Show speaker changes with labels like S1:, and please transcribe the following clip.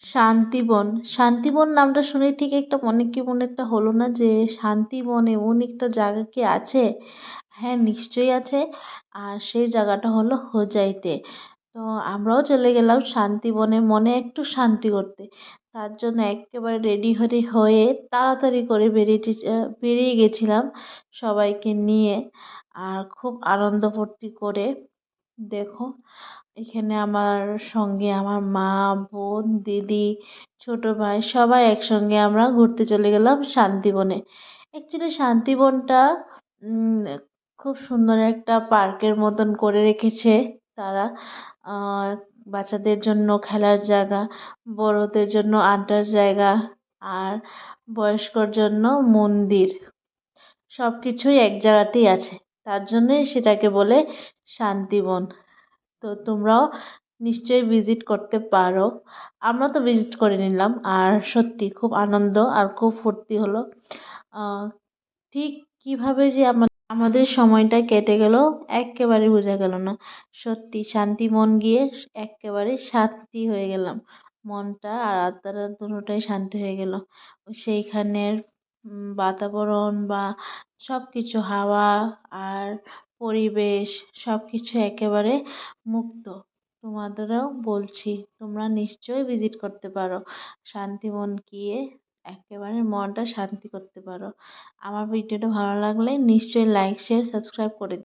S1: শান্তিবন। শান্তিবন নামটা শুনে ঠিক একটা মনে কেমন একটা হলো না যে শান্তিবন এমন একটা জায়গা কি আছে? হ্যাঁ, নিশ্চয়ই আছে। আর সেই জায়গাটা হলো হোজাইতে। তো আমরাও চলে গেলাম শান্তিবনে মনে একটু শান্তি করতে। তার জন্য এক্কেবারে রেডি হয়ে তাড়াতাড়ি করে বেরিয়ে গেছিলাম সবাইকে নিয়ে। আর খুব আনন্দ ফুর্তি করে দেখো এখানে আমার সঙ্গে আমার মা, বোন, দিদি, ছোট ভাই সবাই একসঙ্গে আমরা ঘুরতে চলে গেলাম শান্তিবনে। অ্যাকচুয়ালি শান্তিবনটা উম, খুব সুন্দর একটা পার্কের মতন করে রেখেছে তারা। আহ, বাচ্চাদের জন্য খেলার জায়গা, বড়দের জন্য আড্ডার জায়গা, আর বয়স্কর জন্য মন্দির, সব কিছুই এক জায়গাতেই আছে। তার জন্যই সেটাকে বলে শান্তিবন। তো তোমরাও নিশ্চয়ই ভিজিট করতে পারো। আমরা তো ভিজিট করে নিলাম আর সত্যি খুব আনন্দ আর খুব ফুর্তি হলো। আহ, ঠিক কিভাবে যে আমাদের সময়টা কেটে গেল একেবারে বোঝা গেল না। সত্যি শান্তি মন গিয়ে একেবারে শান্তি হয়ে গেলাম। মনটা আর আত্মাটা দুটোটাই শান্তি হয়ে গেল। সেইখানের বাতাবরণ বা সব কিছু হাওয়া আর পরিবেশ সব কিছু একেবারে মুক্ত। তোমাদেরও বলছি তোমরা নিশ্চয়ই ভিজিট করতে পারো। শান্তিবন গিয়ে একেবারে মনটা শান্তি করতে পারো। আমার ভিডিওটা ভালো লাগলে নিশ্চয়ই লাইক শেয়ার সাবস্ক্রাইব করে